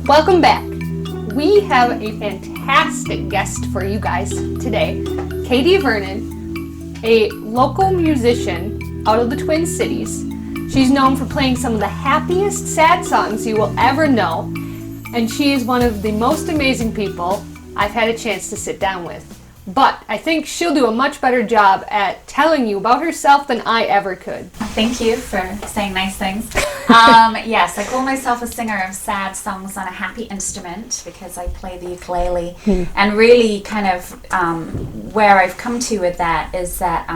Welcome back. We have a fantastic guest for you guys today. Katy Vernon, a local musician out of the Twin Cities. She's known for playing some of the happiest sad songs you will ever know, and she is one of the most amazing people I've had a chance to sit down with. But I think she'll do a much better job at telling you about herself than I ever could. Thank you for saying nice things. Yes, I call myself a singer of sad songs on a happy instrument because I play the ukulele. And really kind of where I've come to with that is that,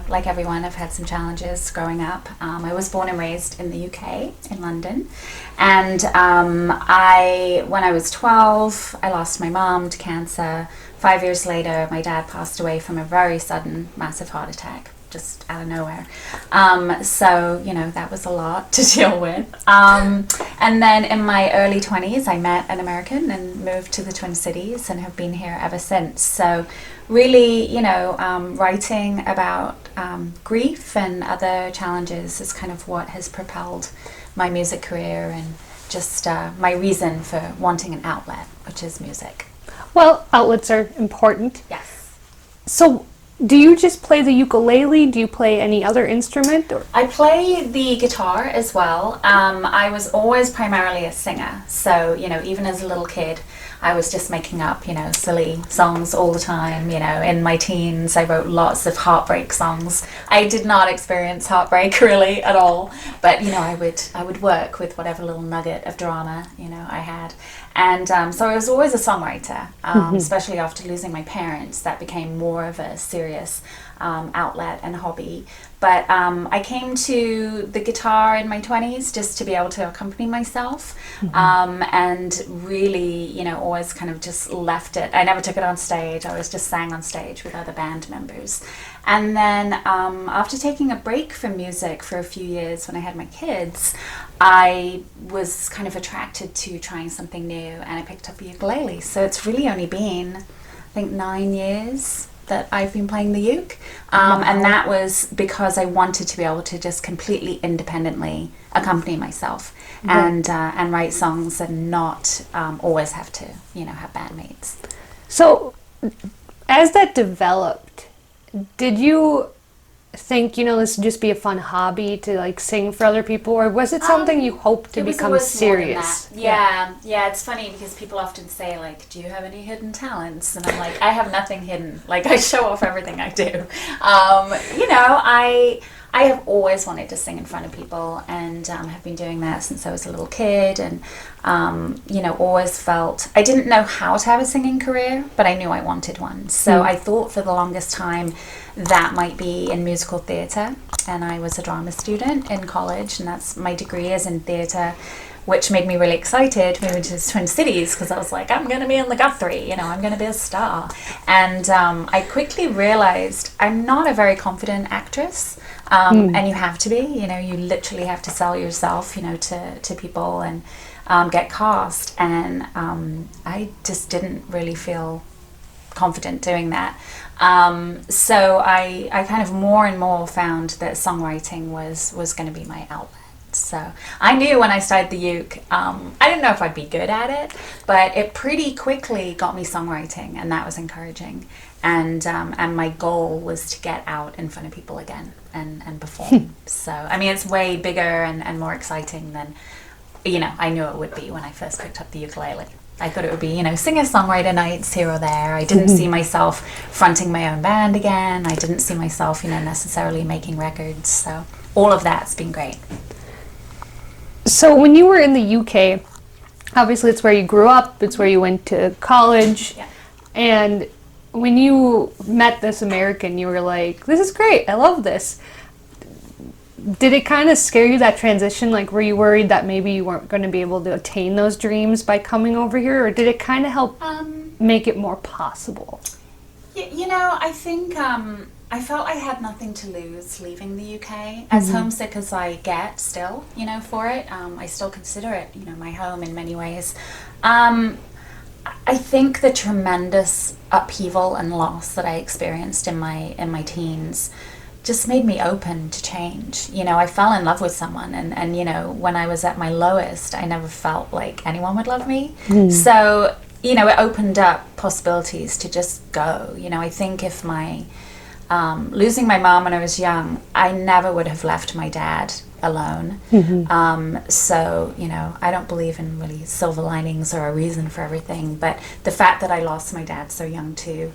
like everyone, I've had some challenges growing up. I was born and raised in the UK, in London. And when I was 12, I lost my mom to cancer. 5 years later, my dad passed away from a very sudden, massive heart attack, just out of nowhere. So, that was a lot to deal with. And then in my early 20s, I met an American and moved to the Twin Cities and have been here ever since. So really, writing about grief and other challenges is kind of what has propelled my music career and just my reason for wanting an outlet, which is music. Well, outlets are important. Yes. So, do you just play the ukulele? Do you play any other instrument? Or? I play the guitar as well. I was always primarily a singer. So, even as a little kid, I was just making up, silly songs all the time. In my teens, I wrote lots of heartbreak songs. I did not experience heartbreak really at all. But, I would work with whatever little nugget of drama, I had. And so I was always a songwriter, especially after losing my parents. That became more of a serious outlet and hobby. But I came to the guitar in my 20s just to be able to accompany myself, and really, always kind of just left it. I never took it on stage. I always just sang on stage with other band members. And then after taking a break from music for a few years when I had my kids, I was kind of attracted to trying something new, and I picked up a ukulele. So it's really only been, I think, 9 years that I've been playing the uke, and that was because I wanted to be able to just completely independently accompany myself and write songs and not always have to, have bandmates. So, as that developed, did you think, this would just be a fun hobby to sing for other people, or was it something you hoped to become serious? Yeah, it's funny because people often say do you have any hidden talents? And I'm like, I have nothing hidden. I show off everything I do. I have always wanted to sing in front of people, and have been doing that since I was a little kid, and always felt I didn't know how to have a singing career, but I knew I wanted one. So I thought for the longest time that might be in musical theatre, and I was a drama student in college, and that's my degree is in theatre, which made me really excited moving to the Twin Cities because I was like, I'm going to be in the Guthrie, I'm going to be a star. And I quickly realized I'm not a very confident actress, and you have to be, you literally have to sell yourself, to people and get cast. And I just didn't really feel confident doing that. So I kind of more and more found that songwriting was going to be my outlet. So I knew when I started the uke, I didn't know if I'd be good at it, but it pretty quickly got me songwriting, and that was encouraging. And my goal was to get out in front of people again and perform. So, it's way bigger and more exciting than, I knew it would be when I first picked up the ukulele. I thought it would be, singer-songwriter nights here or there. I didn't see myself fronting my own band again. I didn't see myself, necessarily making records. So all of that's been great. So when you were in the UK, obviously it's where you grew up, it's where you went to college, and when you met this American, you were like, this is great, I love this. Did it kind of scare you, that transition? Were you worried that maybe you weren't going to be able to attain those dreams by coming over here, or did it kind of help make it more possible? I think I felt I had nothing to lose leaving the UK. As homesick as I get still, for it, I still consider it, my home in many ways. I think the tremendous upheaval and loss that I experienced in my teens just made me open to change. You know, I fell in love with someone, and you know, when I was at my lowest, I never felt like anyone would love me. So, you know, it opened up possibilities to just go. You know, I think if my losing my mom when I was young, I never would have left my dad alone. So, you know, I don't believe in really silver linings or a reason for everything, but the fact that I lost my dad so young too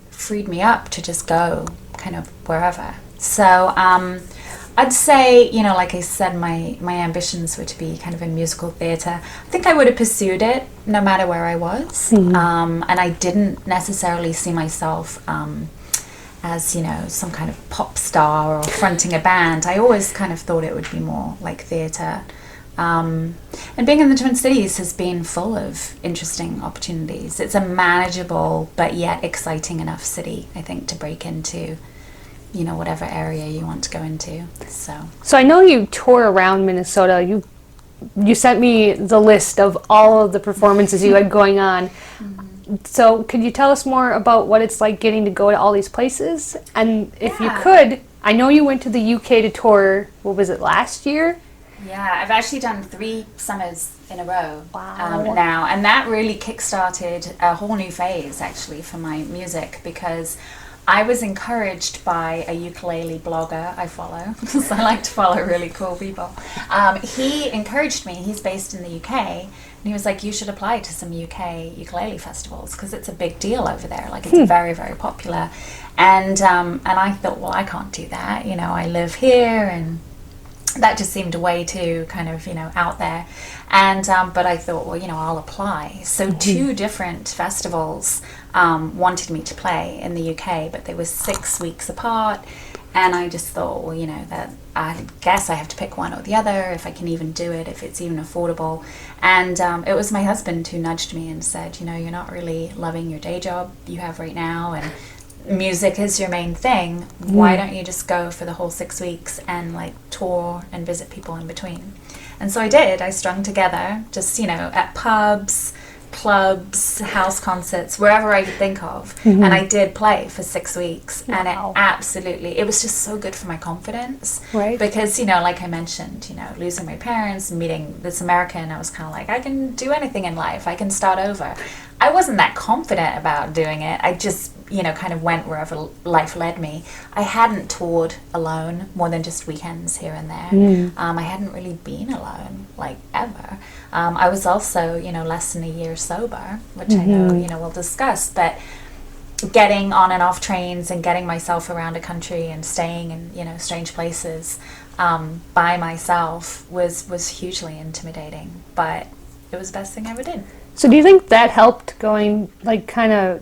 freed me up to just go kind of wherever. So I'd say, you know, like I said, my ambitions were to be kind of in musical theatre. I think I would have pursued it no matter where I was. And I didn't necessarily see myself as, you know, some kind of pop star or fronting a band. I always kind of thought it would be more like theatre. And being in the Twin Cities has been full of interesting opportunities. It's a manageable but yet exciting enough city, I think, to break into, you know, whatever area you want to go into. So I know you tour around Minnesota. You sent me the list of all of the performances you had going on. So could you tell us more about what it's like getting to go to all these places? And if you could, I know you went to the UK to tour, what was it, last year? Yeah, I've actually done 3 summers in a row Wow. now, and that really kick-started a whole new phase actually for my music, because I was encouraged by a ukulele blogger I follow, because I like to follow really cool people. He encouraged me. He's based in the UK, and he was like, you should apply to some UK ukulele festivals, because it's a big deal over there. Like, it's very, very popular. And I thought, well, I can't do that. You know, I live here, and that just seemed way too kind of, you know, out there. And but I thought, well, you know, I'll apply. So 2 different festivals wanted me to play in the UK, but they were 6 weeks apart. And I just thought, well, you know, that I guess I have to pick one or the other, if I can even do it, if it's even affordable. And it was my husband who nudged me and said, you know, you're not really loving your day job you have right now, and music is your main thing. Why don't you just go for the whole 6 weeks and like tour and visit people in between? And so I did. I strung together, just, you know, at pubs, clubs, house concerts, wherever I could think of. And I did play for 6 weeks. And it was just so good for my confidence. Right. Because, you know, like I mentioned, you know, losing my parents, meeting this American, I was kind of like, I can do anything in life. I can start over. I wasn't that confident about doing it. I just, you know, kind of went wherever life led me. I hadn't toured alone more than just weekends here and there. I hadn't really been alone, like, ever. I was also, you know, less than a year sober, which I know, you know, we'll discuss. But getting on and off trains and getting myself around a country and staying in, you know, strange places by myself was hugely intimidating. But it was the best thing I ever did. So do you think that helped going, like, kind of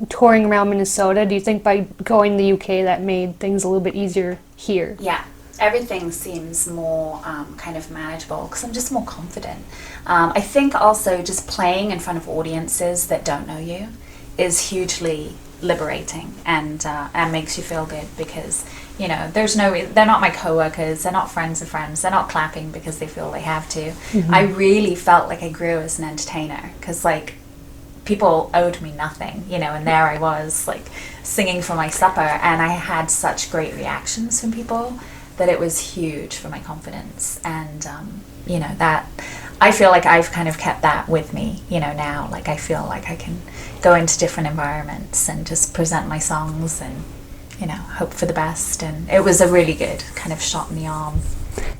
touring around Minnesota? Do you think by going to the UK that made things a little bit easier here? Yeah, everything seems more kind of manageable because I'm just more confident. I think also just playing in front of audiences that don't know you is hugely liberating and makes you feel good, because, you know, they're not my coworkers, they're not friends of friends, they're not clapping because they feel they have to. I really felt like I grew as an entertainer, because, like, people owed me nothing, you know, and there I was, like, singing for my supper, and I had such great reactions from people that it was huge for my confidence. And you know, that I feel like I've kind of kept that with me, you know, now. Like, I feel like I can go into different environments and just present my songs and, you know, hope for the best. And it was a really good kind of shot in the arm.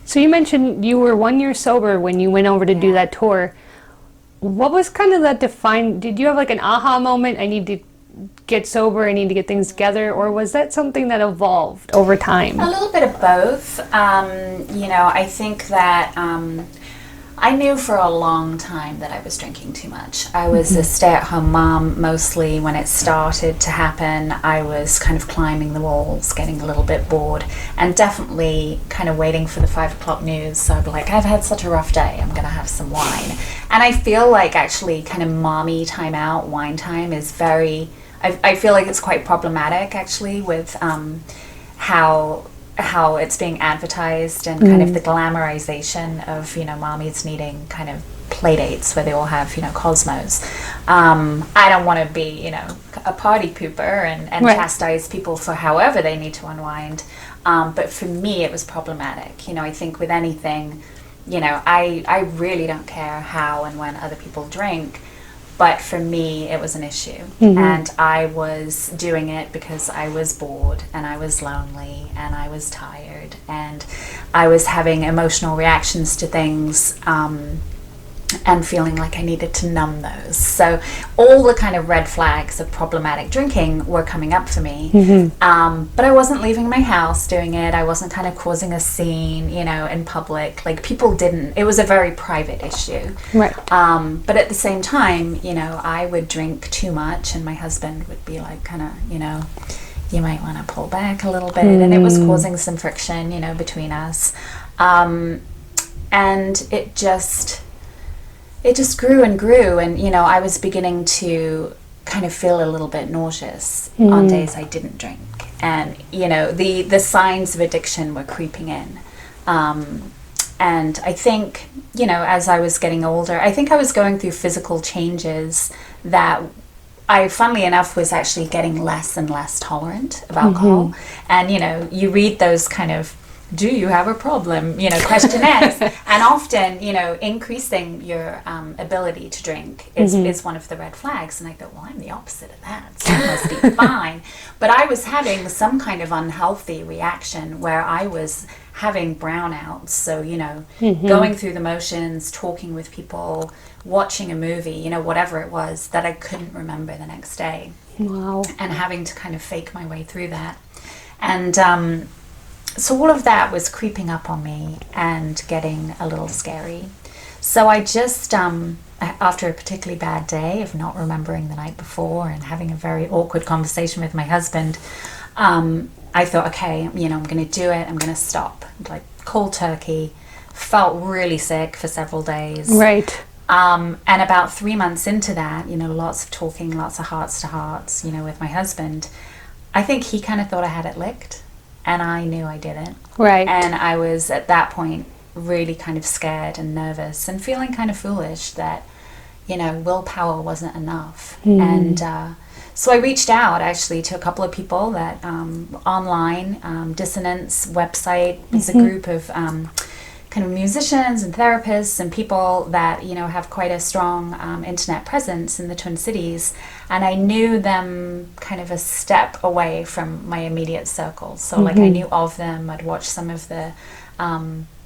So you mentioned you were 1 year sober when you went over to do that tour. What was kind of that did you have like an aha moment, I need to get sober, I need to get things together, or was that something that evolved over time? A little bit of both. You know, I think that I knew for a long time that I was drinking too much. I was a stay-at-home mom mostly when it started to happen. I was kind of climbing the walls, getting a little bit bored, and definitely kind of waiting for the 5 o'clock news. So I'd be like, I've had such a rough day, I'm going to have some wine. And I feel like actually kind of mommy time out, wine time is very... I feel like it's quite problematic actually with how it's being advertised and kind of the glamorization of, you know, mommies needing kind of play dates where they all have, Cosmos. I don't want to be, a party pooper and Right. chastise people for however they need to unwind. But for me, it was problematic. I think with anything, I really don't care how and when other people drink. But for me, it was an issue. And I was doing it because I was bored and I was lonely and I was tired and I was having emotional reactions to things and feeling like I needed to numb those. So all the kind of red flags of problematic drinking were coming up for me. But I wasn't leaving my house doing it. I wasn't kind of causing a scene, in public. Like, people didn't. It was a very private issue. Right. But at the same time, I would drink too much and my husband would be like, kind of, you might want to pull back a little bit. And it was causing some friction, between us. And it just grew and grew, and I was beginning to kind of feel a little bit nauseous on days I didn't drink, and the signs of addiction were creeping in, and I think as I was getting older, I think I was going through physical changes that I, funnily enough, was actually getting less and less tolerant of alcohol. And you read those kind of, do you have a problem, questionnaires, and often, increasing your ability to drink is one of the red flags. And I thought, well, I'm the opposite of that, so I must be fine. But I was having some kind of unhealthy reaction where I was having brownouts, so going through the motions, talking with people, watching a movie, whatever it was, that I couldn't remember the next day. Wow. And having to kind of fake my way through that. And so all of that was creeping up on me and getting a little scary. So I just, after a particularly bad day of not remembering the night before and having a very awkward conversation with my husband, I thought, okay, I'm going to do it. I'm going to stop. Like, cold turkey. Felt really sick for several days. Right. And about 3 months into that, lots of talking, lots of hearts to hearts, with my husband, I think he kind of thought I had it licked. And I knew I didn't. Right. And I was, at that point, really kind of scared and nervous and feeling kind of foolish that, willpower wasn't enough. And so I reached out, actually, to a couple of people that online, Dissonance website is a group of kind of musicians and therapists and people that, have quite a strong internet presence in the Twin Cities. And I knew them kind of a step away from my immediate circle. So like, I knew of them. I'd watched some of the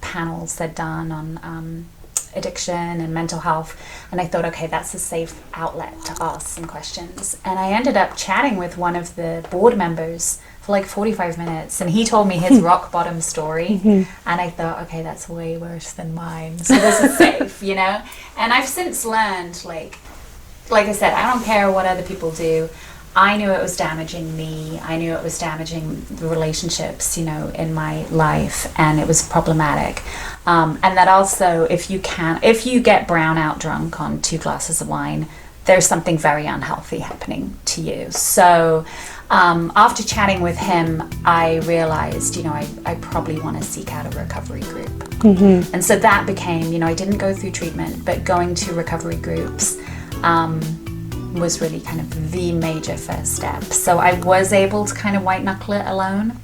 panels they'd done on addiction and mental health. And I thought, okay, that's a safe outlet to ask some questions. And I ended up chatting with one of the board members for like 45 minutes, and he told me his rock bottom story. And I thought, okay, that's way worse than mine, so this is safe, And I've since learned, like I said, I don't care what other people do. I knew it was damaging me. I knew it was damaging the relationships, in my life, and it was problematic. And that also, if you get brownout drunk on 2 glasses of wine, there's something very unhealthy happening to you. So after chatting with him, I realized, I probably want to seek out a recovery group. And so that became, I didn't go through treatment, but going to recovery groups was really kind of the major first step. So I was able to kind of white knuckle it alone,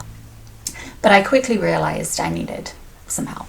but I quickly realized I needed some help.